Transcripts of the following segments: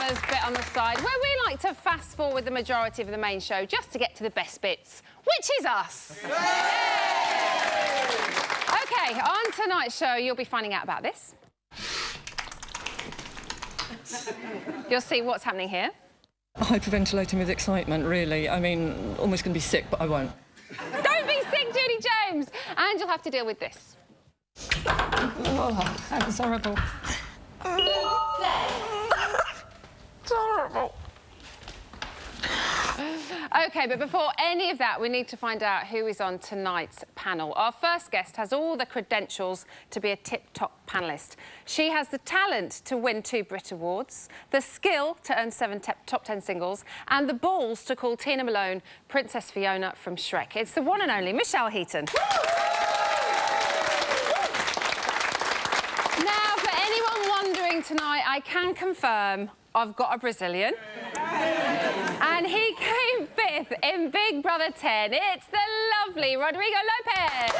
dramas bit on the side, where we like to fast forward the majority of the main show just to get to the best bits, which is us. OK, on tonight's show, you'll be finding out about this. You'll see what's happening here. Hyperventilating with excitement, really. I mean, almost going to be sick, but I won't. Don't be sick, Judy James! And you'll have to deal with this. Oh, that was horrible. It's horrible. OK, but before any of that, we need to find out who is on tonight's panel. Our first guest has all the credentials to be a tip-top panellist. She has the talent to win 2 Brit Awards, the skill to earn 7 top 10 singles, and the balls to call Tina Malone Princess Fiona from Shrek. It's the one and only Michelle Heaton. Now, for anyone wondering tonight, I can confirm I've got a Brazilian. And he came 5th in Big Brother 10. It's the lovely Rodrigo Lopez.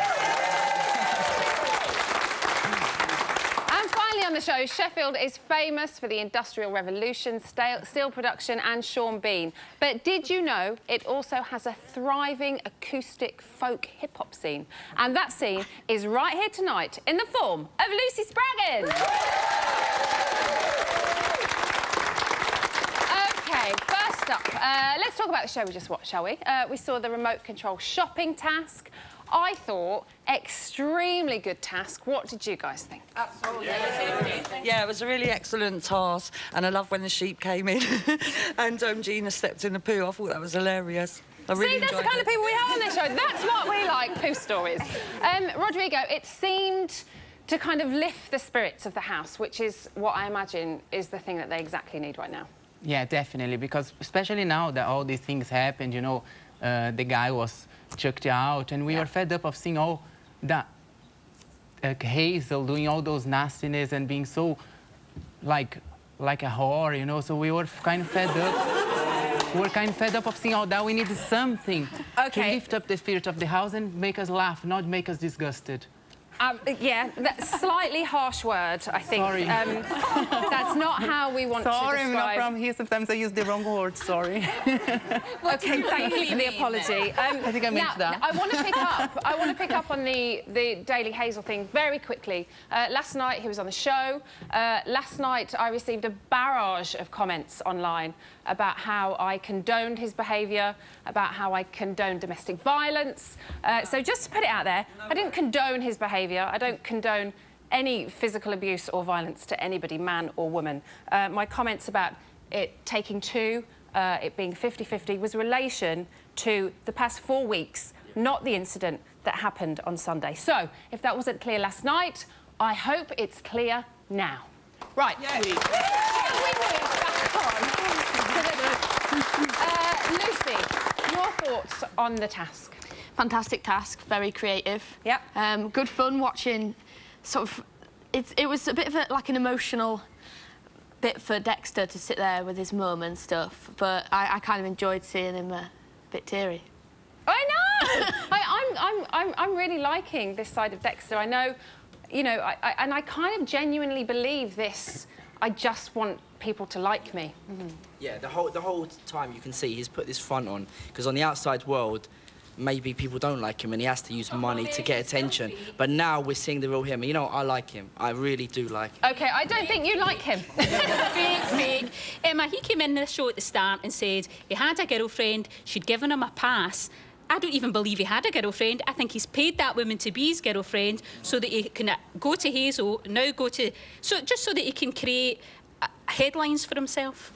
And finally on the show, Sheffield is famous for the Industrial Revolution, steel production and Sean Bean. But did you know it also has a thriving acoustic folk hip-hop scene? And that scene is right here tonight in the form of Lucy Spraggan. First up, let's talk about the show we just watched, shall we? We saw the remote control shopping task. I thought, extremely good task. What did you guys think? Absolutely. Yeah, it was a really excellent task, and I love when the sheep came in and Gina stepped in the poo. I thought that was hilarious. See, that's the kind of people we have on this show. That's what we like, poo stories. Rodrigo, it seemed to kind of lift the spirits of the house, which is what I imagine is the thing that they exactly need right now. Yeah, definitely, because especially now that all these things happened, you know, the guy was chucked out, and we were fed up of seeing all that Hazel doing all those nastiness and being so like a whore, you know, so we were kind of fed up. We were kind of fed up of seeing all that. We needed something to lift up the spirit of the house and make us laugh, not make us disgusted. Yeah, that's a slightly harsh word, I think. Sorry. That's not how we want to describe... Sorry, I'm not from here. Sometimes I use the wrong word, sorry. OK, thank you for the apology. I think I meant that. I want to pick up on the Daily Hazel thing very quickly. Last night, he was on the show. Last night, I received a barrage of comments online about how I condoned his behaviour, about how I condoned domestic violence. So just to put it out there, I didn't condone his behaviour. I don't condone any physical abuse or violence to anybody, man or woman. My comments about it taking 2, it being 50-50, was relation to the past 4 weeks, not the incident that happened on Sunday. So, if that wasn't clear last night, I hope it's clear now. Right. Yeah. We move back on. Lucy, your thoughts on the task? Fantastic task, very creative. Yep. Good fun watching. Sort of, it was a bit of like an emotional bit for Dexter to sit there with his mum and stuff. But I kind of enjoyed seeing him a bit teary. I know. I'm really liking this side of Dexter. I know, you know, and I kind of genuinely believe this. I just want people to like me. Mm-hmm. Yeah, the whole time you can see he's put this front on because on the outside world, maybe people don't like him and he has to use money to get attention. But now we're seeing the real him. You know, I like him. I really do like him. OK, I don't think you like him. Fake. Emma, he came in the show at the start and said he had a girlfriend, she'd given him a pass. I don't even believe he had a girlfriend. I think he's paid that woman to be his girlfriend so that he can go to Hazel, now go to... just so that he can create headlines for himself.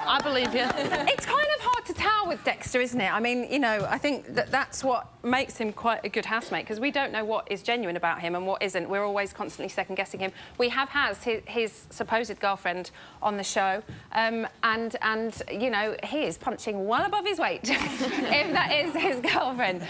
I believe you. It's kind of hard to tell with Dexter, isn't it? I mean, you know, I think that's what makes him quite a good housemate, because we don't know what is genuine about him and what isn't. We're always constantly second-guessing him. We have his supposed girlfriend on the show, and you know, he is punching well above his weight, if that is his girlfriend.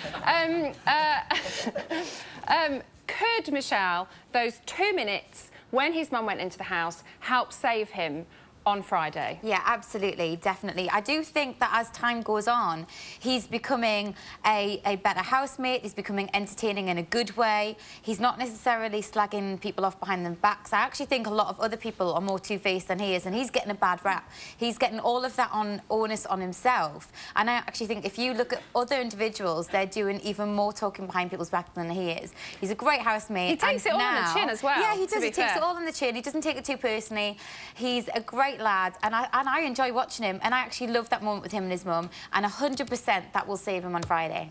Could, Michelle, those 2 minutes when his mum went into the house help save him on Friday. Yeah, absolutely, definitely. I do think that as time goes on, he's becoming a better housemate, he's becoming entertaining in a good way. He's not necessarily slagging people off behind their backs. I actually think a lot of other people are more two-faced than he is, and he's getting a bad rap. He's getting all of that onus on himself. And I actually think if you look at other individuals, they're doing even more talking behind people's back than he is. He's a great housemate. He takes it all on the chin as well. Yeah, he does. He takes fair. it all on the chin. He doesn't take it too personally. He's a great lad, and I enjoy watching him, and I actually love that moment with him and his mum, and 100% that will save him on Friday.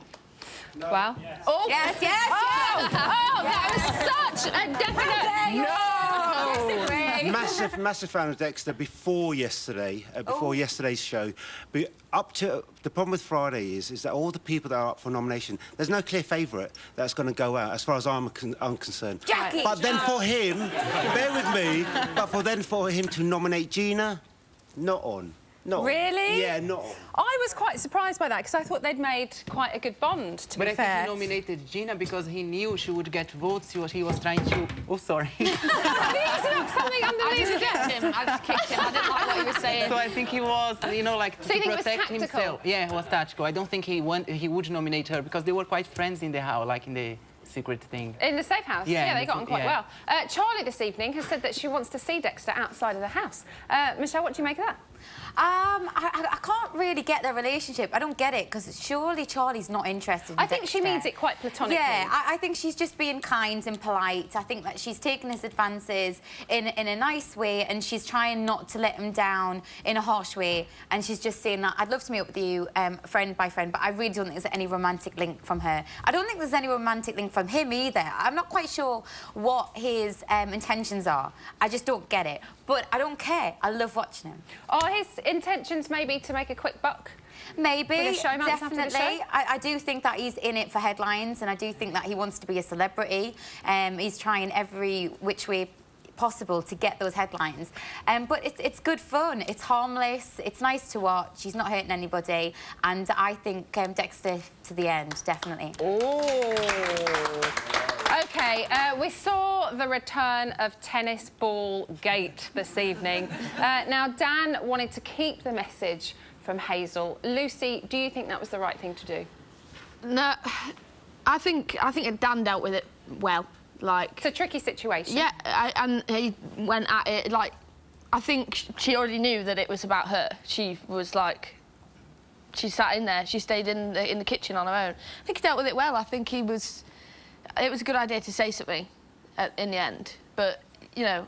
No. Well, yes. Oh, yes, yes, oh, yes. Oh, that was such a definite no. Massive fan of Dexter before yesterday, yesterday's show. But up to the problem with Friday is that all the people that are up for nomination, there's no clear favourite that's going to go out, as far as I'm concerned. Jackie. But then for him, bear with me, but for him to nominate Gina, not on. Not really? On. Yeah, not on. I was quite surprised by that because I thought they'd made quite a good bond, to be fair. But I think he nominated Gina because he knew she would get votes. He was trying to... Oh, sorry. He was up something underneath the desk. I just kicked him. I didn't like what he was saying. So I think he was, you know, like, So to you think it was protect tactical? himself. Yeah, it was tactical. I don't think he would nominate her because they were quite friends in the house, like in the secret thing. In the safe house? Yeah, they got on quite yeah. well. Charlie this evening has said that she wants to see Dexter outside of the house. Michelle, what do you make of that? I can't really get their relationship. I don't get it, because surely Charlie's not interested in I think she Dexter. means it quite platonically. Yeah, I think she's just being kind and polite. I think that she's taking his advances in a nice way, and she's trying not to let him down in a harsh way. And she's just saying that, I'd love to meet up with you, friend by friend, but I really don't think there's any romantic link from her. I don't think there's any romantic link from him either. I'm not quite sure what his intentions are. I just don't get it. But I don't care. I love watching him. Are his intentions maybe to make a quick buck? Maybe, With a showmance after the definitely. show? I do think that he's in it for headlines, and I do think that he wants to be a celebrity. He's trying every which way possible to get those headlines. But it's good fun. It's harmless. It's nice to watch. He's not hurting anybody. And I think Dexter to the end, definitely. Oh. OK, we saw the return of tennis ball gate this evening. Now, Dan wanted to keep the message from Hazel. Lucy, do you think that was the right thing to do? No, I think Dan dealt with it well. Like, it's a tricky situation. Yeah, and he went at it like, I think she already knew that it was about her. She was like, she sat in there. She stayed in the kitchen on her own. I think he dealt with it well. I think it was a good idea to say something in the end, but you know,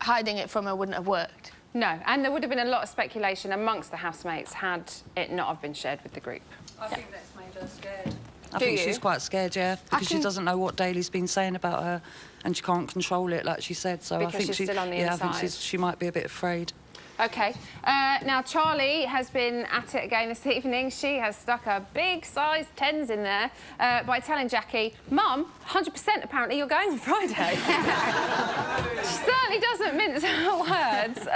hiding it from her wouldn't have worked. No, and there would have been a lot of speculation amongst the housemates had it not have been shared with the group. I think that's made her scared. Do I think you? she's quite scared, yeah, because she doesn't know what Daly's been saying about her, and she can't control it, like she said. So Because I think she's still on the I inside. think she might be a bit afraid. OK. Now, Charlie has been at it again this evening. She has stuck her big size 10s in there by telling Jackie, Mum, 100% apparently you're going on Friday. She certainly doesn't mince her words.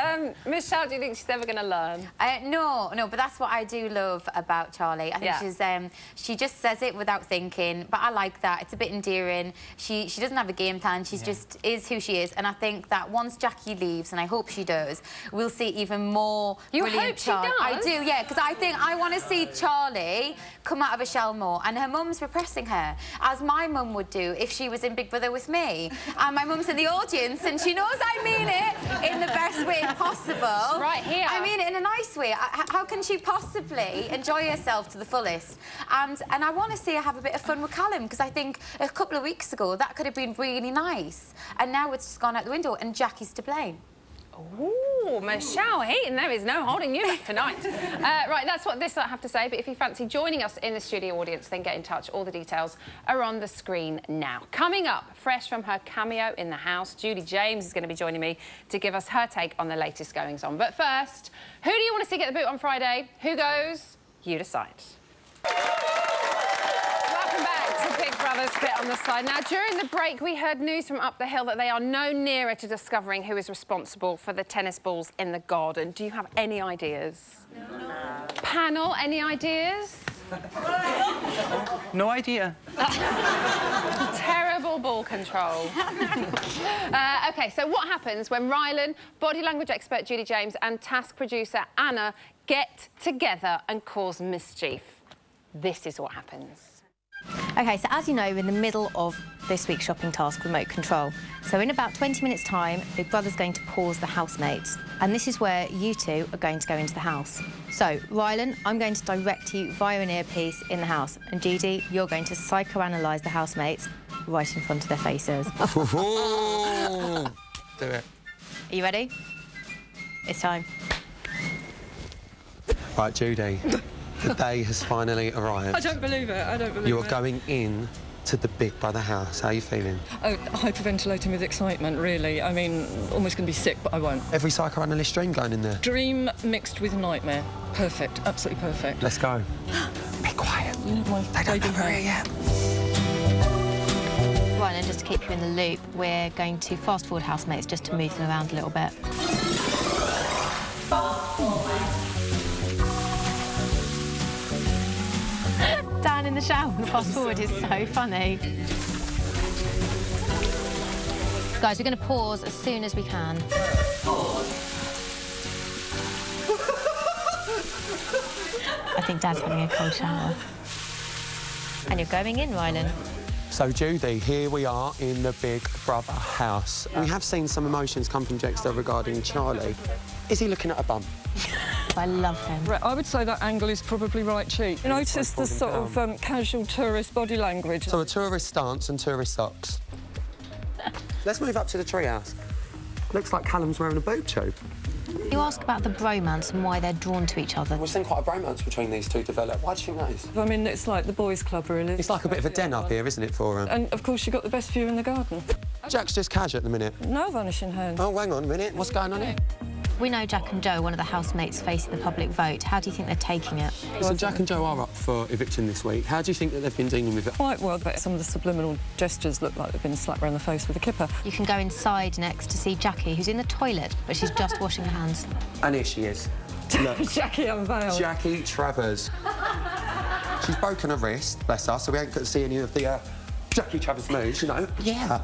Michelle, do you think she's ever going to learn? No, but that's what I do love about Charlie. I think she just says it without thinking, but I like that. It's a bit endearing. She doesn't have a game plan. She's just is who she is. And I think that once Jackie leaves, and I hope she does, we'll see even more brilliant hope she Charlie. does? I do, yeah, because I think I want to see Charlie come out of a shell more, and her mum's repressing her, as my mum would do if she was in Big Brother with me. And my mum's in the audience, and she knows I mean it in the best way possible. Right here. I mean it in a nice way. How can she possibly enjoy herself to the fullest? And I want to see her have a bit of fun with Callum, because I think a couple of weeks ago that could have been really nice, and now it's just gone out the window, and Jackie's to blame. Ooh, Michelle Heaton, there is no holding you back tonight. Right, that's what this I have to say, but if you fancy joining us in the studio audience, then get in touch. All the details are on the screen now. Coming up, fresh from her cameo in The House, Judy James is going to be joining me to give us her take on the latest goings-on. But first, who do you want to see get the boot on Friday? Who goes? You decide. Welcome back to Big Brother's Bit on the Side. Now, during the break, we heard news from up the hill that they are no nearer to discovering who is responsible for the tennis balls in the garden. Do you have any ideas? No. Panel, any ideas? No idea. Terrible more ball control. OK, so what happens when Rylan, body language expert Julie James and task producer Anna get together and cause mischief? This is what happens. OK, so as you know, we're in the middle of this week's shopping task, remote control. So in about 20 minutes' time, Big Brother's going to pause the housemates. And this is where you two are going to go into the house. So, Rylan, I'm going to direct you via an earpiece in the house. And Judy, you're going to psychoanalyse the housemates right in front of their faces. Do it. Are you ready? It's time. Right, Judy. The day has finally arrived. I don't believe it. I don't believe it. You are going in to the Big Brother house. How are you feeling? Oh, hyperventilating with excitement, really. I mean, almost going to be sick, but I won't. Every psychoanalyst dream going in there. Dream mixed with nightmare. Perfect. Absolutely perfect. Let's go. Be quiet. They don't know we're here yet. Right, and just to keep you in the loop, we're going to fast-forward housemates just to move them around a little bit. Dan in the shower on the fast-forward is so funny. Guys, we're going to pause as soon as we can. I think Dad's having a cold shower. And you're going in, Rylan. So, Judy, here we are in the Big Brother house. We have seen some emotions come from Dexter regarding Charlie. Is he looking at a bum? I love him. Right, I would say that angle is probably right cheek. Notice the sort of casual tourist body language. So a tourist stance and tourist socks. Let's move up to the treehouse. Looks like Callum's wearing a boob tube. You ask about the bromance and why they're drawn to each other. We've seen quite a bromance between these two develop. Why do you think that is? I mean, it's like the boys' club, really. It's like a bit of a den up here, isn't it, for him? And, of course, you've got the best view in the garden. Jack's just cash at the minute. No vanishing hand. Oh, hang on a minute. What's going on here? We know Jack and Joe, one of the housemates facing the public vote. How do you think they're taking it? So Jack and Joe are up for eviction this week. How do you think that they've been dealing with it? Quite well, but some of the subliminal gestures look like they've been slapped around the face with a kipper. You can go inside next to see Jackie, who's in the toilet, but she's just washing her hands. And here she is. Look. Jackie unveiled. Jackie Travers. She's broken her wrist, bless her, so we ain't got to see any of the Jackie Travers moves, you know. Yeah.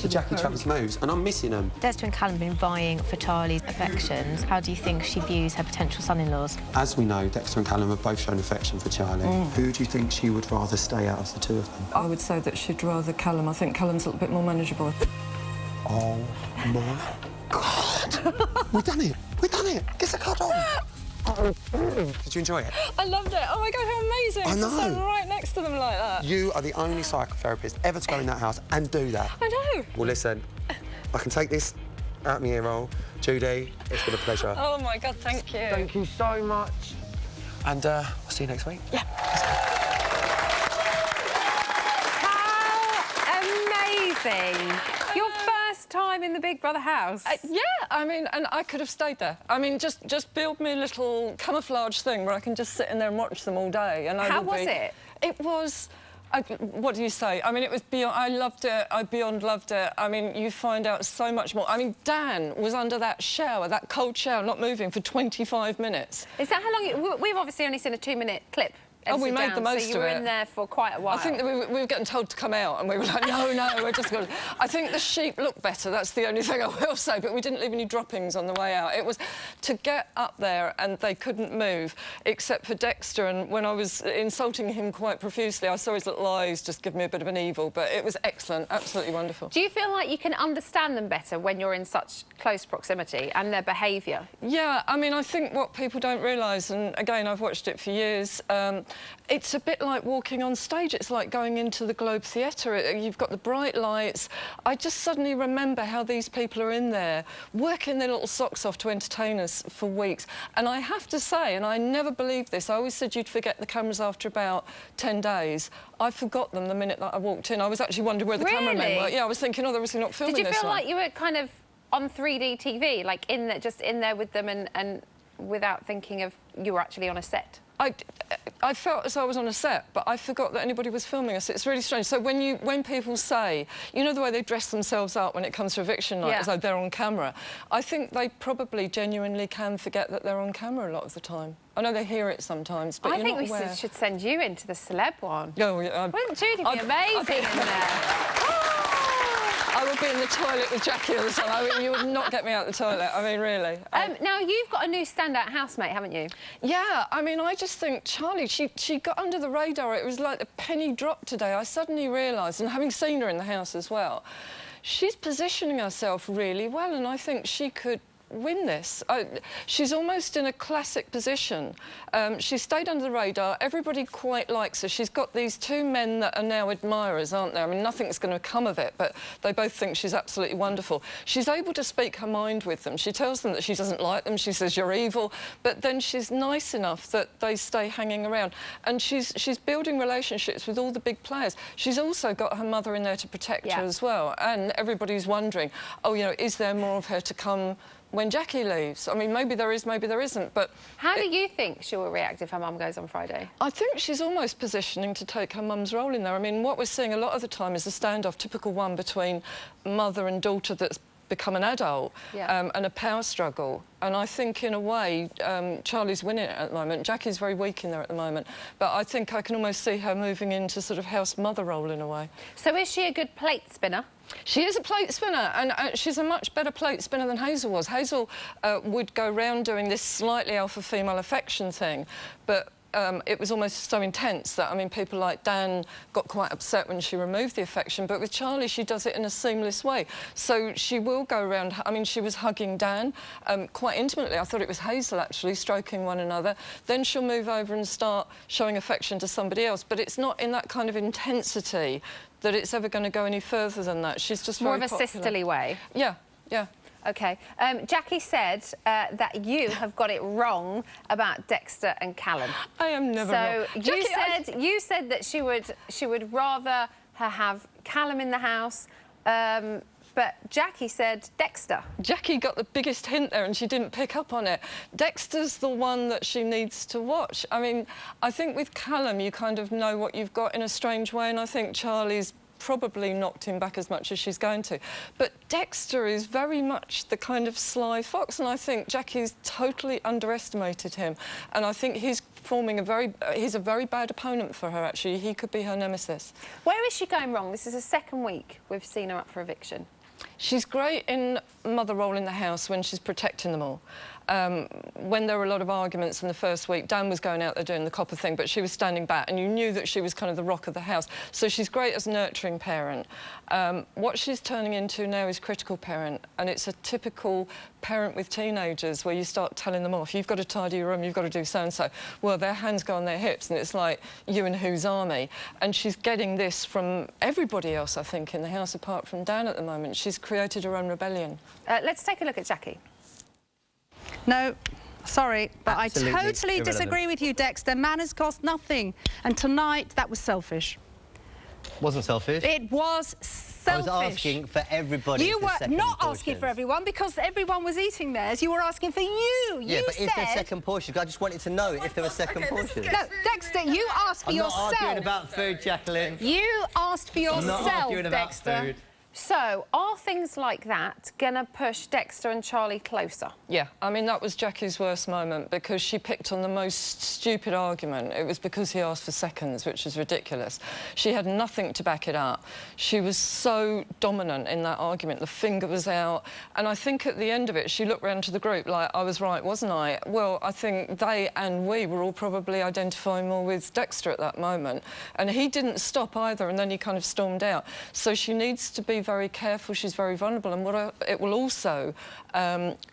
The Jackie Travers moves, and I'm missing them. Dexter and Callum have been vying for Charlie's affections. How do you think she views her potential son-in-laws? As we know, Dexter and Callum have both shown affection for Charlie. Who do you think she would rather stay out of the two of them? I would say that she'd rather Callum. I think Callum's a little bit more manageable. Oh, my God. We've done it. We've done it. Get the card on. Did you enjoy it? I loved it. Oh, my God, how amazing. I know. To stand right next to them like that. You are the only psychotherapist ever to go in that house and do that. I know. Well, listen, I can take this out of my ear roll. Judy, it's been a pleasure. Oh, my God, thank you. Thank you so much. And we'll see you next week. Yeah. How amazing. Your first time in the Big Brother house. Yeah, I mean, and I could have stayed there. I mean, just build me a little camouflage thing where I can just sit in there and watch them all day. And How was it? It was... what do you say? I mean, it was beyond... I loved it. I beyond loved it. I mean, you find out so much more. I mean, Dan was under that shower, that cold shower, not moving for 25 minutes. Is that how long... We've obviously only seen a 2-minute clip. Oh, we made the most of it. So you were in there for quite a while. I think that we were getting told to come out, and we were like, no, we're just going to... I think the sheep looked better, that's the only thing I will say, but we didn't leave any droppings on the way out. It was to get up there, and they couldn't move, except for Dexter, and when I was insulting him quite profusely, I saw his little eyes just give me a bit of an evil, but it was excellent, absolutely wonderful. Do you feel like you can understand them better when you're in such close proximity and their behaviour? Yeah, I mean, I think what people don't realise, and again, I've watched it for years, it's a bit like walking on stage. It's like going into the Globe Theatre. You've got the bright lights. I just suddenly remember how these people are in there, working their little socks off to entertain us for weeks. And I have to say, and I never believed this, I always said you'd forget the cameras after about 10 days. I forgot them the minute that I walked in. I was actually wondering where the cameramen were. Yeah, I was thinking, oh, they're obviously not filming this. Did you feel like you were kind of on 3D TV, like in there, just in there with them and without thinking of you were actually on a set? I felt as though I was on a set, but I forgot that anybody was filming us. It's really strange. So when people say, you know the way they dress themselves up when it comes to eviction night, as though they're on camera, I think they probably genuinely can forget that they're on camera a lot of the time. I know they hear it sometimes, but you're not aware. I think we should send you into the celeb one. Oh, yeah, Wouldn't Judy be amazing in there? I would be in the toilet with Jackie all the time. I mean, you would not get me out the toilet. I mean, really. Now, you've got a new standout housemate, haven't you? Yeah, I mean, I just think Charlie, she got under the radar. It was like the penny dropped today. I suddenly realised, and having seen her in the house as well, she's positioning herself really well, and I think she could win this. She's almost in a classic position. She stayed under the radar. Everybody quite likes her. She's got these two men that are now admirers, aren't there? I mean, nothing's going to come of it, but they both think she's absolutely wonderful. She's able to speak her mind with them. She tells them that she doesn't like them. She says, you're evil. But then she's nice enough that they stay hanging around. And she's building relationships with all the big players. She's also got her mother in there to protect her as well. And everybody's wondering, oh, you know, is there more of her to come when Jackie leaves? I mean, maybe there is, maybe there isn't, but... How do you think she will react if her mum goes on Friday? I think she's almost positioning to take her mum's role in there. I mean, what we're seeing a lot of the time is a standoff, typical one between mother and daughter that's become an adult, and a power struggle. And I think, in a way, Charlie's winning it at the moment. Jackie's very weak in there at the moment. But I think I can almost see her moving into sort of house mother role in a way. So is she a good plate spinner? She is a plate spinner, and she's a much better plate spinner than Hazel was. Hazel would go round doing this slightly alpha-female affection thing, but it was almost so intense that, I mean, people like Dan got quite upset when she removed the affection, but with Charlie, she does it in a seamless way. So she will go around... I mean, she was hugging Dan quite intimately. I thought it was Hazel, actually, stroking one another. Then she'll move over and start showing affection to somebody else, but it's not in that kind of intensity that it's ever going to go any further than that. She's just more very of a popular. sisterly way. Yeah, yeah. OK. Jackie said that you have got it wrong about Dexter and Callum. I am never wrong. So Jackie, you said that she would rather her have Callum in the house, but Jackie said Dexter. Jackie got the biggest hint there and she didn't pick up on it. Dexter's the one that she needs to watch. I mean, I think with Callum you kind of know what you've got in a strange way, and I think Charlie's probably knocked him back as much as she's going to. But Dexter is very much the kind of sly fox, and I think Jackie's totally underestimated him. And I think he's forming he's a very bad opponent for her, actually. He could be her nemesis. Where is she going wrong? This is the second week we've seen her up for eviction. She's great in mother role in the house when she's protecting them all. When there were a lot of arguments in the first week, Dan was going out there doing the copper thing, but she was standing back, and you knew that she was kind of the rock of the house. So she's great as a nurturing parent. What she's turning into now is critical parent, and it's a typical parent with teenagers where you start telling them off. You've got to tidy your room, you've got to do so-and-so. Well, their hands go on their hips, and it's like you and whose army. And she's getting this from everybody else, I think, in the house, apart from Dan at the moment. She's created her own rebellion. Let's take a look at Jackie. No, sorry, but Absolutely I totally irrelevant. disagree with you, Dexter. Manners cost nothing. And tonight, that was selfish. Wasn't selfish. It was selfish. I was asking for everybody. You for were second not portions. asking for everyone because everyone was eating theirs. You were asking for you. Yeah, you but said... is there second portions? I just wanted to know if there were second portions. No, Dexter, you asked for I'm yourself. not arguing about food, Jacqueline. You asked for yourself, I'm not arguing about Dexter. food. So, are things like that going to push Dexter and Charlie closer? Yeah, I mean, that was Jackie's worst moment because she picked on the most stupid argument. It was because he asked for seconds, which was ridiculous. She had nothing to back it up. She was so dominant in that argument. The finger was out. And I think at the end of it, she looked round to the group like, I was right, wasn't I? Well, I think they and we were all probably identifying more with Dexter at that moment. And he didn't stop either, and then he kind of stormed out. So she needs to be very careful. She's very vulnerable, and it will also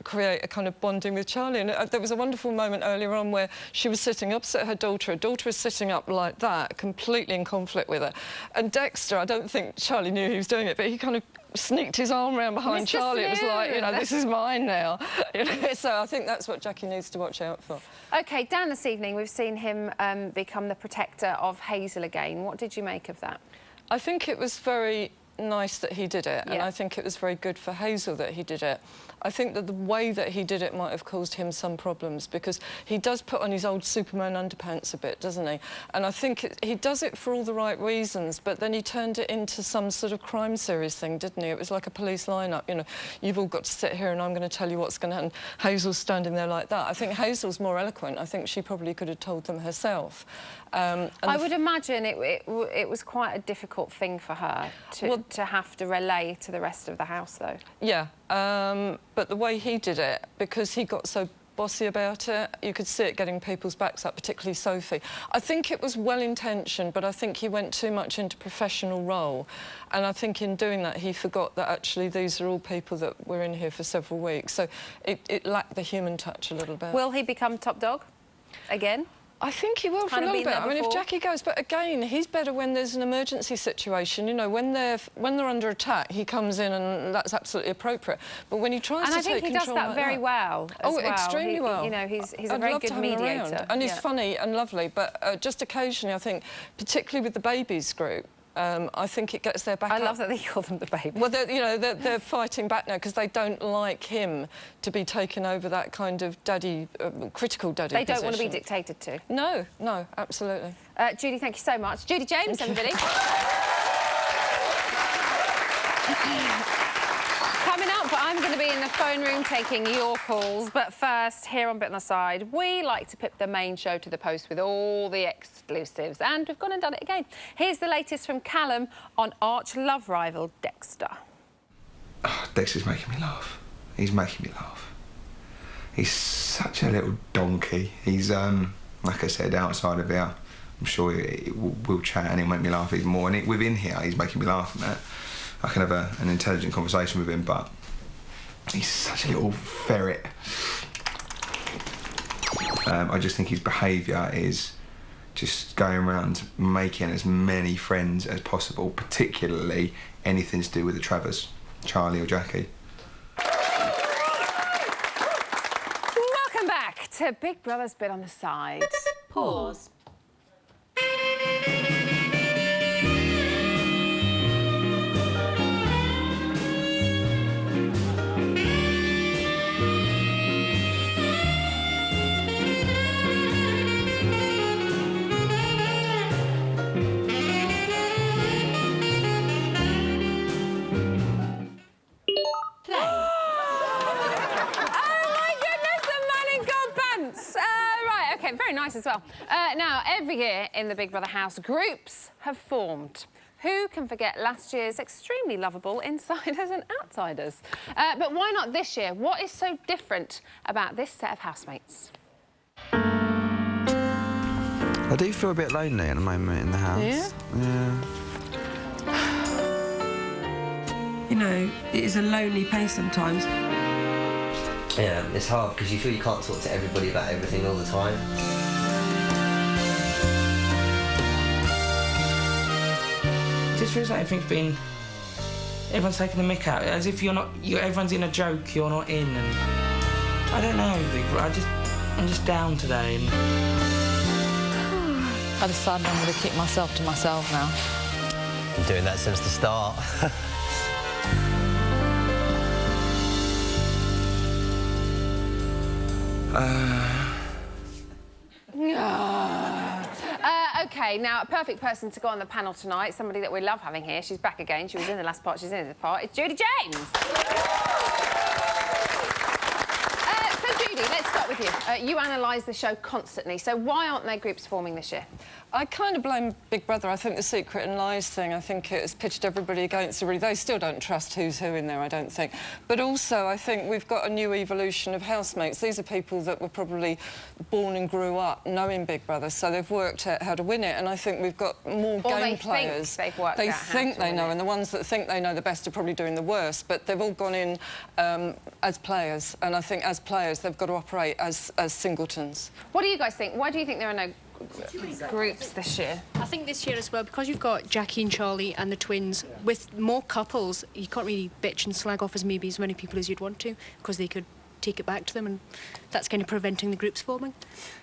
create a kind of bonding with Charlie. And there was a wonderful moment earlier on where she was sitting opposite her daughter. Her daughter was sitting up like that, completely in conflict with her. And Dexter, I don't think Charlie knew he was doing it, but he kind of sneaked his arm around behind Mr. Charlie. It was like, you know, Smooth. this is mine now. You know? So I think that's what Jackie needs to watch out for. OK, Dan, this evening we've seen him become the protector of Hazel again. What did you make of that? I think it was very nice that he did it, and Yeah. I think it was very good for Hazel that he did it. I think that the way that he did it might have caused him some problems because he does put on his old Superman underpants a bit, doesn't he? And I think he does it for all the right reasons, but then he turned it into some sort of crime series thing, didn't he? It was like a police lineup, you know, you've all got to sit here and I'm going to tell you what's going to happen. Hazel's standing there like that. I think Hazel's more eloquent. I think she probably could have told them herself. I would imagine it was quite a difficult thing for her to... Well, to have to relay to the rest of the house, though. Yeah, but the way he did it, because he got so bossy about it, you could see it getting people's backs up, particularly Sophie. I think it was well-intentioned, but I think he went too much into professional role. And I think in doing that, he forgot that actually these are all people that were in here for several weeks. So it lacked the human touch a little bit. Will he become top dog again? I think he will for a little bit. I mean, if Jackie goes, but again, he's better when there's an emergency situation. You know, when they're under attack, he comes in and that's absolutely appropriate. But when he tries to take control, and I think he does that very well. Oh, extremely well. You know, he's a very good mediator, and he's funny and lovely. But just occasionally, I think, particularly with the babies group. I think it gets their back up. I love that they call them the baby. Well, they're fighting back now because they don't like him to be taken over that kind of daddy, critical daddy They don't position. want to be dictated to. No, no, absolutely. Judy, thank you so much. Judy James, everybody. Coming up, I'm going to be in the phone room taking your calls. But first, here on Bit on the Side, we like to put the main show to the post with all the exclusives. And we've gone and done it again. Here's the latest from Callum on arch love rival Dexter. Oh, Dexter's making me laugh. He's making me laugh. He's such a little donkey. He's, like I said, outside of here, I'm sure we'll chat and he'll make me laugh even more. And within here, he's making me laugh, and I can have an intelligent conversation with him, but he's such a little ferret. I just think his behaviour is just going around making as many friends as possible, particularly anything to do with the Travers, Charlie or Jackie. Welcome back to Big Brother's Bit on the Side. Pause. Very nice as well. Now, every year in the Big Brother house, groups have formed. Who can forget last year's extremely lovable insiders and outsiders? But why not this year? What is so different about this set of housemates? I do feel a bit lonely at the moment in the house. Yeah? Yeah. You know, it is a lonely place sometimes. Yeah, it's hard because you feel you can't talk to everybody about everything all the time. It just feels like everyone's taking the mick out, as if everyone's in a joke, you're not in, and I don't know, I'm just down today. And I decided I'm going to keep myself to myself now. I'm doing that since the start. OK, now, a perfect person to go on the panel tonight, somebody that we love having here. She's back again. She was in the last part, she's in this part. It's Judy James. So, Judy, let's start with you. You analyse the show constantly, so why aren't there groups forming this year? I kind of blame Big Brother. I think the secret and lies thing, I think it's pitched everybody against everybody. They still don't trust who's who in there, I don't think. But also, I think we've got a new evolution of housemates. These are people that were probably born and grew up knowing Big Brother, so they've worked out how to win it, and I think we've got more game players. They've worked out how to win it. And the ones that think they know the best are probably doing the worst, but they've all gone in as players, and I think as players they've got to operate as singletons. What do you guys think? Why do you think there are no groups this year? I think this year as well, because you've got Jackie and Charlie and the twins, with more couples, you can't really bitch and slag off as many people as you'd want to, because they could take it back to them, and that's kind of preventing the groups forming.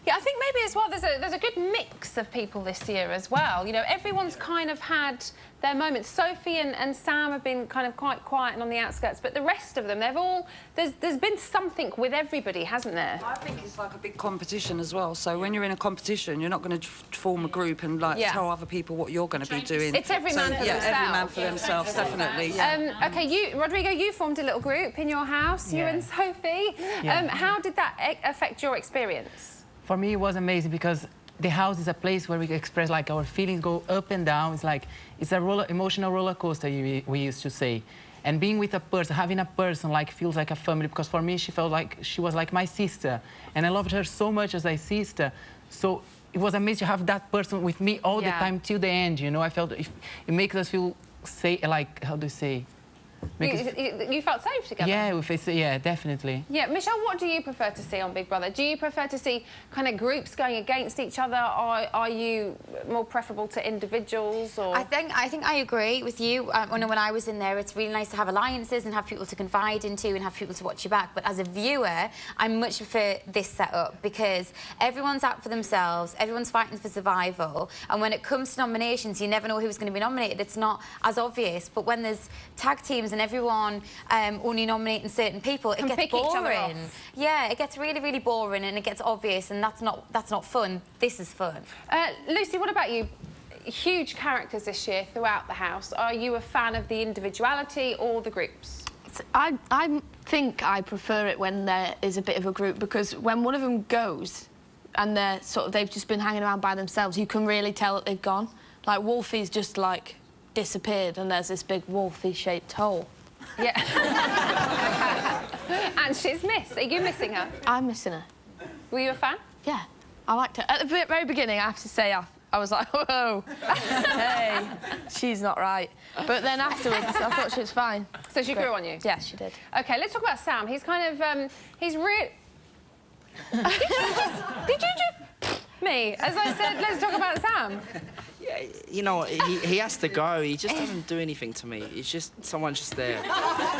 Yeah, I think maybe as well there's a good mix of people this year as well. You know, everyone's kind of had their moments. Sophie and Sam have been kind of quite quiet and on the outskirts, but the rest of them, there's been something with everybody, hasn't there? I think it's like a big competition as well. So when you're in a competition, you're not going to form a group and tell other people what you're going to be doing. It's every man for themselves. Every man for themselves, definitely. Yeah. OK, Rodrigo, you formed a little group in your house, you and Sophie. Yeah. How did that affect your experience? For me, it was amazing because the house is a place where we express like our feelings, go up and down. It's like it's a emotional roller coaster, we used to say. And being with a person, having a person like feels like a family, because for me she felt like she was like my sister, and I loved her so much as a sister. So it was amazing to have that person with me all the time till the end. You know, I felt it makes us feel safe. Like, how do you say? You felt safe together? Yeah, definitely. Yeah, Michelle, what do you prefer to see on Big Brother? Do you prefer to see kind of groups going against each other, or are you more preferable to individuals? Or I think I agree with you. When I was in there, it's really nice to have alliances and have people to confide into and have people to watch your back. But as a viewer, I much prefer this setup because everyone's out for themselves, everyone's fighting for survival, and when it comes to nominations, you never know who's going to be nominated. It's not as obvious. But when there's tag teams and everyone only nominating certain people, it gets boring. Yeah, it gets really, really boring and it gets obvious, and that's not fun. This is fun. Lucy, what about you? Huge characters this year throughout the house. Are you a fan of the individuality or the groups? I think I prefer it when there is a bit of a group, because when one of them goes and they've just been hanging around by themselves, you can really tell that they've gone. Like Wolfie's just like disappeared and there's this big Wolfie-shaped hole. Yeah. And she's missed. Are you missing her? I'm missing her. Were you a fan? Yeah, I liked her. At the very beginning, I have to say, I was like, whoa, hey, she's not right. But then afterwards, I thought she was fine. So she grew on you? Yeah, she did. OK, let's talk about Sam. He's kind of, he's real... Did you just... me? As I said, let's talk about Sam. Yeah, you know, he has to go. He just doesn't do anything to me. He's just someone just there.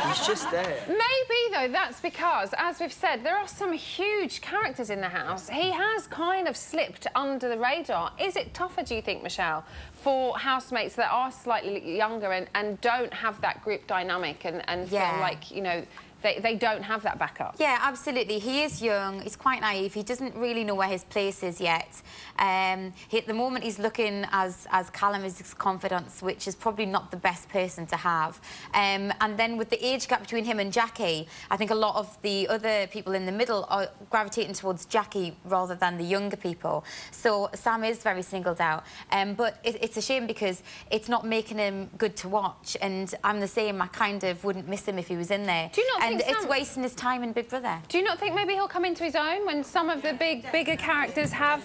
He's just there. Maybe, though, that's because, as we've said, there are some huge characters in the house. He has kind of slipped under the radar. Is it tougher, do you think, Michelle, for housemates that are slightly younger and don't have that group dynamic and feel like, you know, they don't have that backup? Yeah, absolutely. He is young, he's quite naive, he doesn't really know where his place is yet. At the moment, he's looking as Callum is his confidence, which is probably not the best person to have. And then with the age gap between him and Jackie, I think a lot of the other people in the middle are gravitating towards Jackie rather than the younger people. So Sam is very singled out. But it's a shame because it's not making him good to watch. And I'm the same, I kind of wouldn't miss him if he was in there. Do you not and it's wasting his time in Big Brother. Do you not think maybe he'll come into his own when some of the bigger characters have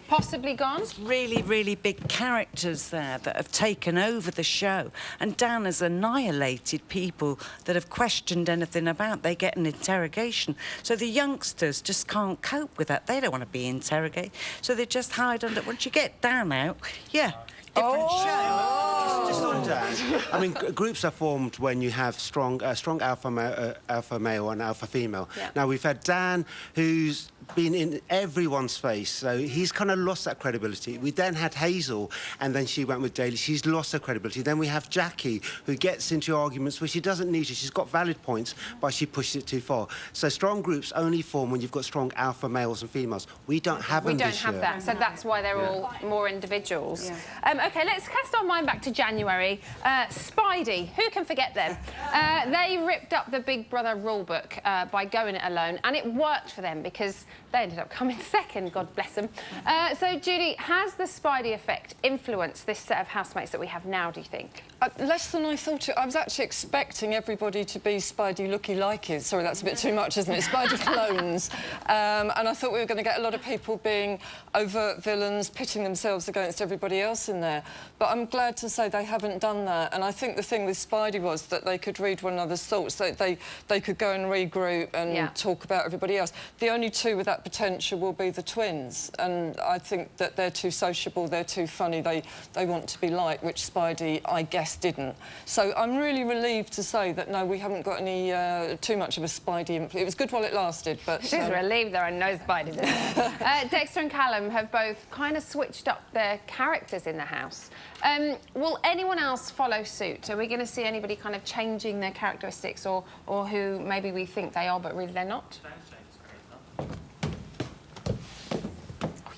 possibly gone? There's really, really big characters there that have taken over the show, and Dan has annihilated people that have questioned anything about. They get an interrogation. So the youngsters just can't cope with that. They don't want to be interrogated. So they just hide under... Once you get Dan out, yeah, different show. Just on Dan. I mean, groups are formed when you have strong alpha male and alpha female. Yeah. Now, we've had Dan, who's been in everyone's face, so he's kind of lost that credibility. We then had Hazel, and then she went with Daly. She's lost her credibility. Then we have Jackie, who gets into arguments where she doesn't need to. She's got valid points, but she pushed it too far. So strong groups only form when you've got strong alpha males and females. We don't have them this year. We don't have that, so that's why they're all more individuals. Yeah. OK, let's cast our mind back to January. Spidey, who can forget them? They ripped up the Big Brother rulebook by going it alone, and it worked for them because they ended up coming second, God bless them. So, Judy, has the Spidey effect influenced this set of housemates that we have now, do you think? Less than I thought it. I was actually expecting everybody to be Spidey looky-likey. Sorry, that's a bit too much, isn't it? Spidey clones. And I thought we were going to get a lot of people being overt villains, pitting themselves against everybody else in there. But I'm glad to say they haven't done that. And I think the thing with Spidey was that they could read one another's thoughts. They could go and regroup and talk about everybody else. The only two with that potential will be the twins. And I think that they're too sociable, they're too funny, they want to be liked, which Spidey, I guess, didn't. So I'm really relieved to say that, no, we haven't got any too much of a Spidey influence. It was good while it lasted, but... She's relieved there are no Spideys in there. Dexter and Callum have both kind of switched up their characters in the house. Will anyone else follow suit? Are we going to see anybody kind of changing their characteristics or who maybe we think they are but really they're not?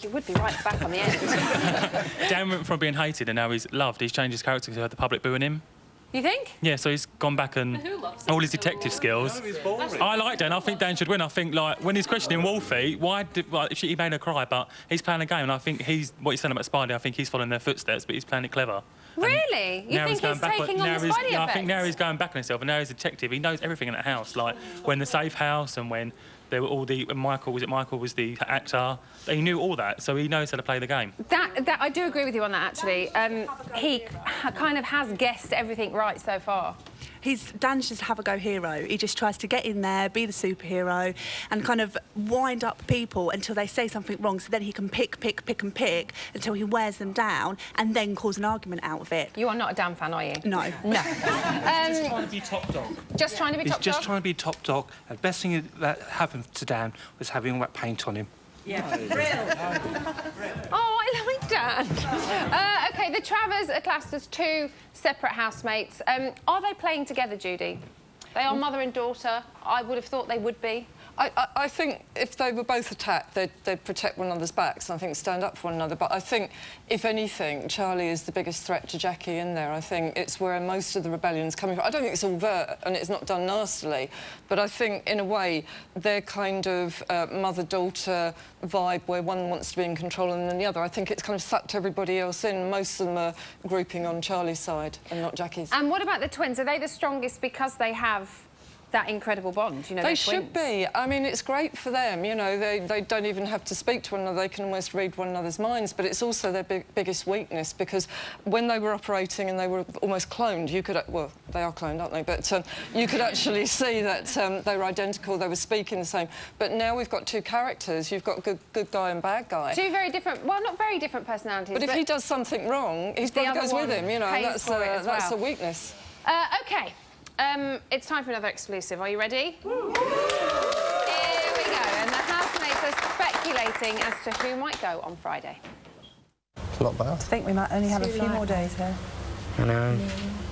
You would be right back on the end. Dan went from being hated and now he's loved. He's changed his character because he had the public booing him. You think? Yeah, so he's gone back and all his detective skills. I like Dan. I think Dan should win. I think, like, when he's questioning Wolfie, he made her cry, but he's playing a game, and I think what he's saying about Spidey, I think he's following their footsteps, but he's playing it clever. Really? You think he's taking on the Spidey effect? Yeah, I think now he's going back on himself, and now he's a detective. He knows everything in that house, like when the safe house and when there were all the... Michael was the actor. He knew all that, so he knows how to play the game. That I do agree with you on that, actually. He kind of has guessed everything right so far. Dan's just have-a-go hero. He just tries to get in there, be the superhero, and kind of wind up people until they say something wrong, so then he can pick until he wears them down and then cause an argument out of it. You are not a Dan fan, are you? No. No. He's just trying to be top dog. Just trying to be top dog? He's just trying to be top dog. The best thing that happened to Dan was having all that paint on him. Yeah. Oh, I like Dan. OK, the Travers are classed as two separate housemates. Are they playing together, Judy? They are mother and daughter. I would have thought they would be. I think if they were both attacked, they'd protect one another's backs and I think stand up for one another. But I think, if anything, Charlie is the biggest threat to Jackie in there. I think it's where most of the rebellion's coming from. I don't think it's overt and it's not done nastily, but I think, in a way, they're kind of mother-daughter vibe where one wants to be in control and then the other. I think it's kind of sucked everybody else in. Most of them are grouping on Charlie's side and not Jackie's. And what about the twins? Are they the strongest because they have that incredible bond? You know, they should be. I mean, it's great for them, you know, they don't even have to speak to one another, they can almost read one another's minds, but it's also their biggest weakness, because when they were operating and they were almost cloned, you could... Well, they are cloned, aren't they? But you could actually see that they were identical, they were speaking the same. But now we've got two characters. You've got good guy and bad guy. Two very different... Well, not very different personalities, but if he does something wrong, his brother goes with him, you know, that's a weakness. OK. It's time for another exclusive. Are you ready? Here we go. And the housemates are speculating as to who might go on Friday. It's not bad. I think we might only have a few more days here. I know.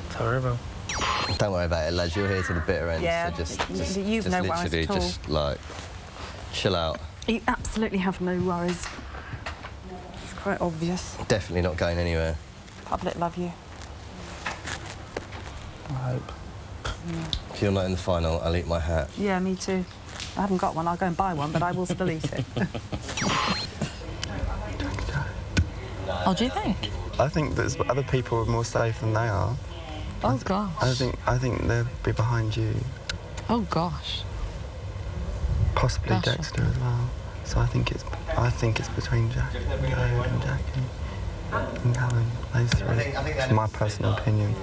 It's horrible. Don't worry about it, lads. You're here to the bitter end. Yeah, so just you've no worries literally at all. just, like, chill out. You absolutely have no worries. It's quite obvious. Definitely not going anywhere. Public love you. I hope. If you're not in the final, I'll eat my hat. Yeah, me too. I haven't got one. I'll go and buy one, but I will still eat it. Oh, do you think? I think that other people are more safe than they are. Oh, gosh. I think they'll be behind you. Oh, gosh. Possibly Gosh. Dexter as well. So I think it's between Jack and David and Jackie and Helen. Those three. It's my personal opinion.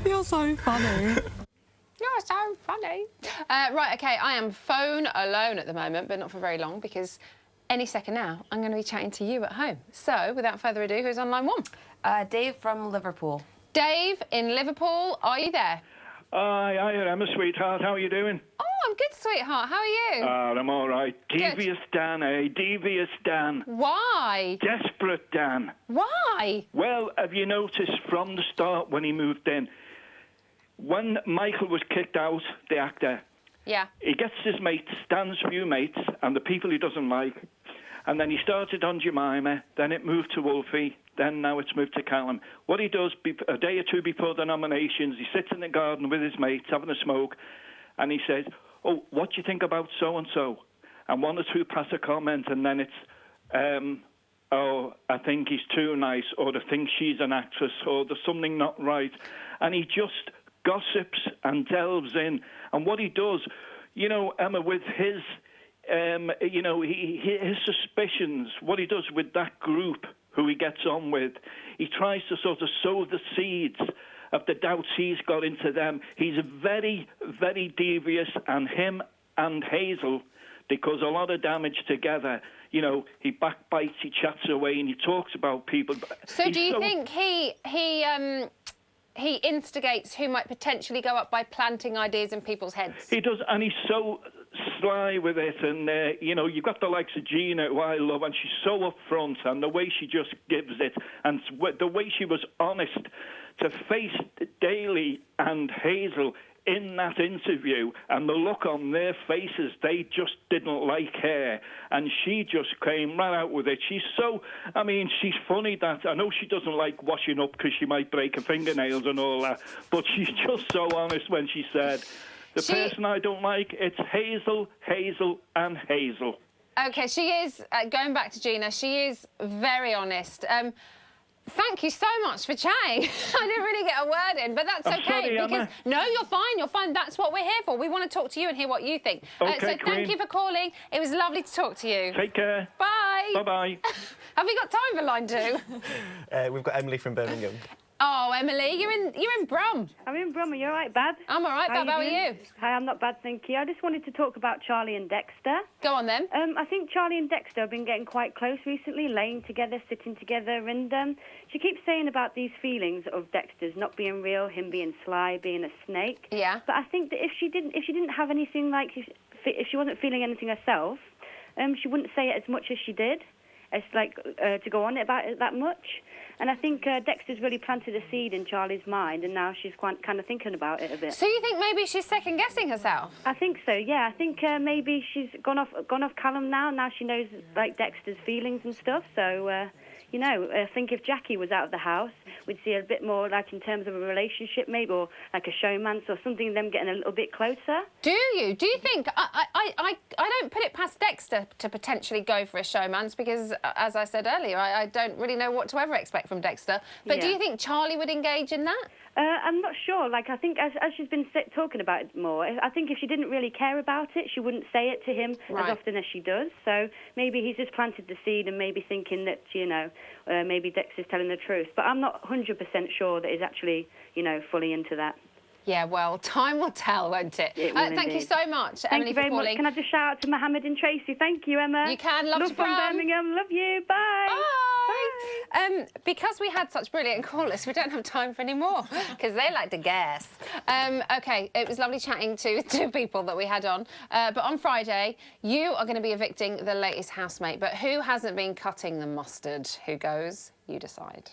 You're so funny. You're so funny. Right, OK, I am phone alone at the moment, but not for very long, because any second now, I'm going to be chatting to you at home. So, without further ado, who's on line one? Dave from Liverpool. Dave in Liverpool, are you there? Hi, Emma, sweetheart. How are you doing? Oh, I'm good, sweetheart. How are you? I'm all right. Devious Dan, eh? Devious Dan. Why? Desperate Dan. Why? Well, have you noticed from the start when he moved in, when Michael was kicked out, the actor, yeah, he gets his mates, Dan's few mates, and the people he doesn't like, and then he started on Jemima, then it moved to Wolfie, then now it's moved to Callum. What he does, a day or two before the nominations, he sits in the garden with his mates having a smoke, and he says, oh, what do you think about so-and-so? And one or two pass a comment, and then it's, oh, I think he's too nice, or I think she's an actress, or there's something not right. And he just gossips and delves in. And what he does, you know, Emma, with his, you know, his suspicions, what he does with that group who he gets on with, he tries to sort of sow the seeds of the doubts he's got into them. He's very, very devious, and him and Hazel, they cause a lot of damage together. You know, he backbites, he chats away, and he talks about people. So do you think he instigates who might potentially go up by planting ideas in people's heads? He does, and he's so sly with it, and you know, you've got the likes of Gina, who I love, and she's so upfront, and the way she just gives it, and the way she was honest to face Daly and Hazel in that interview, and the look on their faces, they just didn't like her, and she just came right out with it. She's so, I mean, she's funny. That I know she doesn't like washing up because she might break her fingernails and all that, but she's just so honest when she said, the person I don't like, it's Hazel, Hazel and Hazel. OK, she is, going back to Gina, she is very honest. Thank you so much for chatting. I didn't really get a word in, but that's I'm OK. sorry, because Emma. no, you're fine, you're fine. That's what we're here for. We want to talk to you and hear what you think. OK, so Queen. thank you for calling. It was lovely to talk to you. Take care. Bye. Bye-bye. Have we got time for line 2? We've got Emily from Birmingham. Oh, Emily, you're in Brum. I'm in Brum. Are you all right, Bab? I'm all right, Bab. How are doing? you? Hi, I'm not bad, thank you. I just wanted to talk about Charlie and Dexter. Go on, then. I think Charlie and Dexter have been getting quite close recently, laying together, sitting together, and she keeps saying about these feelings of Dexter's not being real, him being sly, being a snake. Yeah. But I think that if she didn't have anything like, if she wasn't feeling anything herself, she wouldn't say it as much as she did. It's like to go on about it that much. And I think Dexter's really planted a seed in Charlie's mind, and now she's kind of thinking about it a bit. So you think maybe she's second-guessing herself? I think so, yeah. I think maybe she's gone off Callum now. Now she knows, like, Dexter's feelings and stuff. So, you know, I think if Jackie was out of the house, we'd see a bit more, like, in terms of a relationship, maybe, or like a showmance or something, them getting a little bit closer. Do you? Do you think... I don't put it past Dexter to potentially go for a showmance because, as I said earlier, I don't really know what to ever expect from Dexter. But do you think Charlie would engage in that? I'm not sure. Like, I think as she's been talking about it more, I think if she didn't really care about it, she wouldn't say it to him as often as she does. So maybe he's just planted the seed and maybe thinking that, you know, maybe Dexter's telling the truth. But I'm not 100% sure that he's actually, you know, fully into that. Yeah, well, time will tell, won't it? It will thank you indeed. so much, Thank Emily, you very for calling. much. Can I just shout out to Mohammed and Tracy? Thank you, Emma. You can. Love to from Brum. Birmingham. Love you. Bye. Bye. Because we had such brilliant callers, we don't have time for any more because they like to guess. OK, it was lovely chatting to two people that we had on. But on Friday, you are going to be evicting the latest housemate. But who hasn't been cutting the mustard? Who goes? You decide.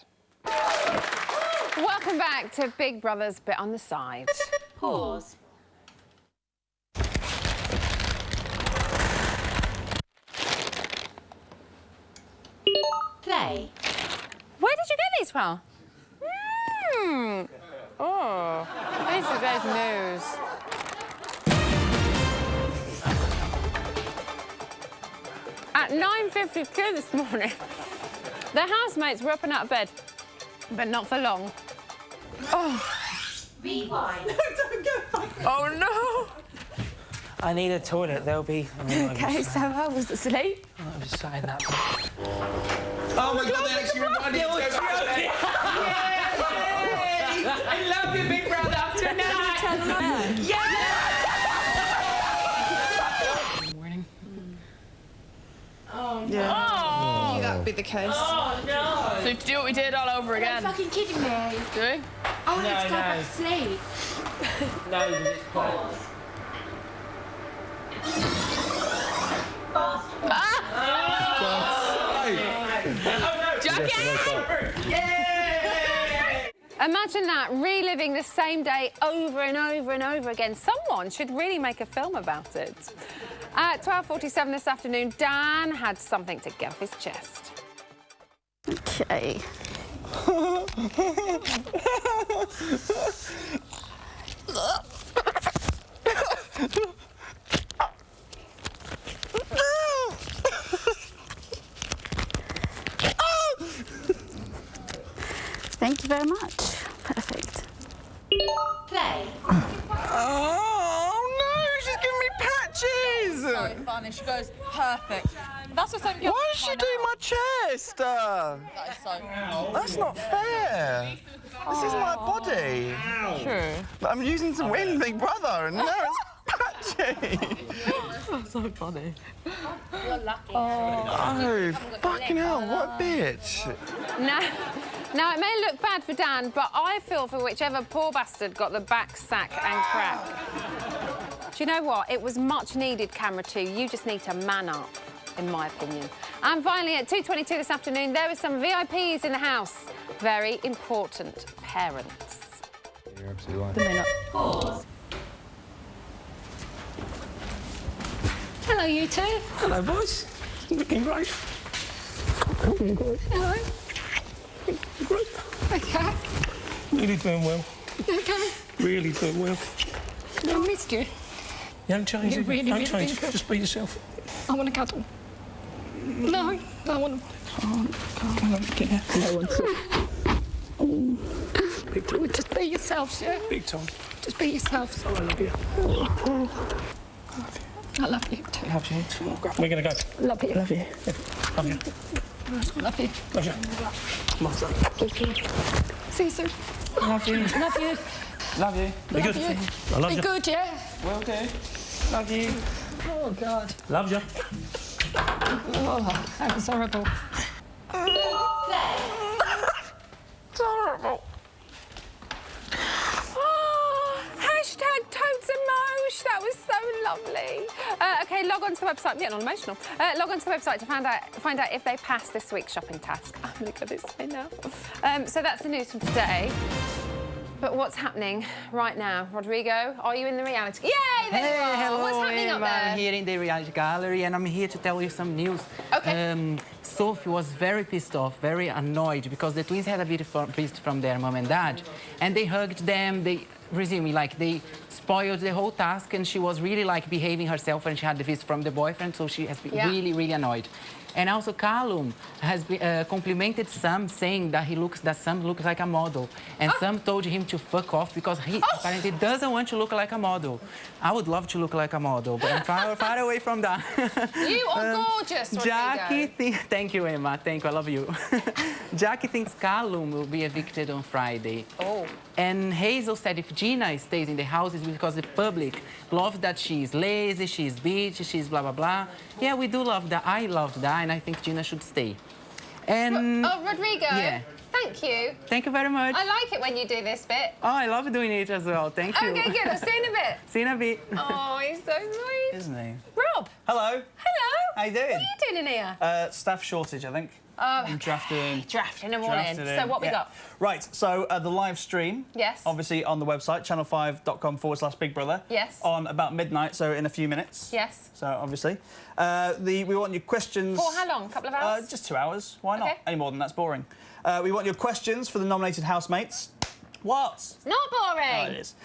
Welcome back to Big Brother's Bit on the Side. Pause. Play. Where did you get these from? Oh, this is today's news. At 9:52 this morning, the housemates were up and out of bed, but not for long. Oh. Rewind. No, don't go back. Oh, no. I need a toilet. There'll be... OK, so I was asleep. I was sat in that... Oh my God, they actually reminded me to go back to bed. I love you, Big Brother. Tonight. Morning. Oh, no. Yeah. Knew that would be the case. Oh, no. So to do what we did all over again. Are you fucking kidding me? Do we? I wanted to go back to sleep. No, just pause. Imagine that, reliving the same day over and over and over again. Someone should really make a film about it. At 12:47 this afternoon, Dan had something to get off his chest. OK. Thank you very much. Perfect. Play. Oh, no, she's giving me patches! So funny. She goes, perfect. That's what something. Why is she doing my chest? That is so. That's not fair. This is my body. True. But I'm using to win Big Brother, and now it's patchy. That's so funny. You're lucky. Oh, fucking hell, what a bitch. Now, it may look bad for Dan, but I feel for whichever poor bastard got the back, sack and crack. Do you know what? It was much needed, camera 2. You just need to man up, in my opinion. And finally, at 2:22 this afternoon, there were some VIPs in the house. Very important parents. You're absolutely right. The minute. Pause. Hello, you two. Hello, boys. Looking great. Hello. Great. Okay. Really doing well. Okay. Really doing well. I missed you. You haven't changed. You're really, Don't really change. beautiful. Just be yourself. I want to cuddle. No, I want to. No one. Big time. Just be yourself, yeah? Big time. Just be yourself. I love you. I love you too. Love you. We're gonna go. Love you. Love you. Love you. Love you. Love you. My son. See you soon. Love you. Love you. Love you. Be Love good. you. I love Be you. good, yeah? Will do. Love you. Oh, God. Love you. Oh, that was horrible. It's horrible. Oh, hashtag totes emosh. That was so lovely. OK, log on to the website. I'm getting all emotional. Log on to the website to find out if they passed this week's shopping task. I'm look at this now. So that's the news from today. But what's happening right now? Rodrigo, are you in the reality? Yay, there you are. Hello, What's happening up there? I'm here in the reality gallery and I'm here to tell you some news. Okay. Sophie was very pissed off, very annoyed because the twins had a visit from their mom and dad and they hugged them, they spoiled the whole task and she was really like behaving herself when she had the visit from the boyfriend, so she has been really, really annoyed. And also Callum has complimented Sam, saying that Sam looks like a model. And Sam told him to fuck off because he apparently doesn't want to look like a model. I would love to look like a model, but I'm far away from that. You are gorgeous, Rodrigo. Jackie, thank you, Emma. Thank you, I love you. Jackie thinks Callum will be evicted on Friday. Oh. And Hazel said if Gina stays in the house, it's because the public loves that she's lazy, she's bitchy, she's blah, blah, blah. Yeah, we do love that. I love that, and I think Gina should stay. And... Rodrigo, yeah. thank you. Thank you very much. I like it when you do this bit. Oh, I love doing it as well. Thank you. OK, good. I'll see you in a bit. See you in a bit. Oh, he's so sweet. Isn't he? Rob. Hello. Hello. How you doing? What are you doing in here? Staff shortage, I think. Oh, I'm drafting. Drafting them all in. So what we got? Right, so the live stream. Yes. Obviously on the website, channel5.com/Big Brother. Yes. On about midnight, so in a few minutes. Yes. So obviously. We want your questions. For how long? A couple of hours? Just 2 hours. Why not? Okay. Any more than that's boring. We want your questions for the nominated housemates. What? It's not boring. Oh, it is.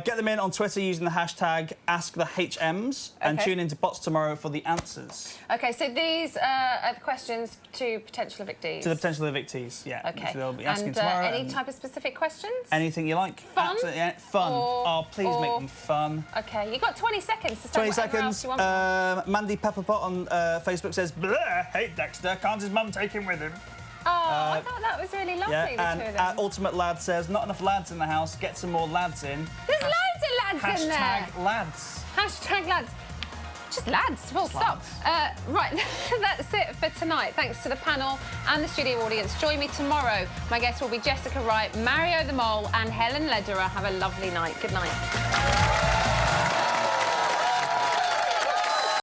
Get them in on Twitter using the hashtag AskTheHMs and tune into BBBOTS tomorrow for the answers. OK, so these are the questions to potential evictees? To the potential evictees, yeah. OK. So they'll be asking and tomorrow. Any type of specific questions? Anything you like. Fun? Absolutely, yeah. Fun. Please make them fun. OK, you've got 20 seconds to say 20 whatever else seconds. you want. Mandy Pepperpot on Facebook says, "Bleh, hate Dexter, can't his mum take him with him?" Oh, I thought that was really lovely, Yeah, the and two of them. Ultimate Lad says, not enough lads in the house, get some more lads in. There's loads of lads in there. Hashtag lads. Hashtag lads. Just lads, full stop. Right, that's it for tonight. Thanks to the panel and the studio audience. Join me tomorrow. My guests will be Jessica Wright, Mario the Mole and Helen Lederer. Have a lovely night. Good night.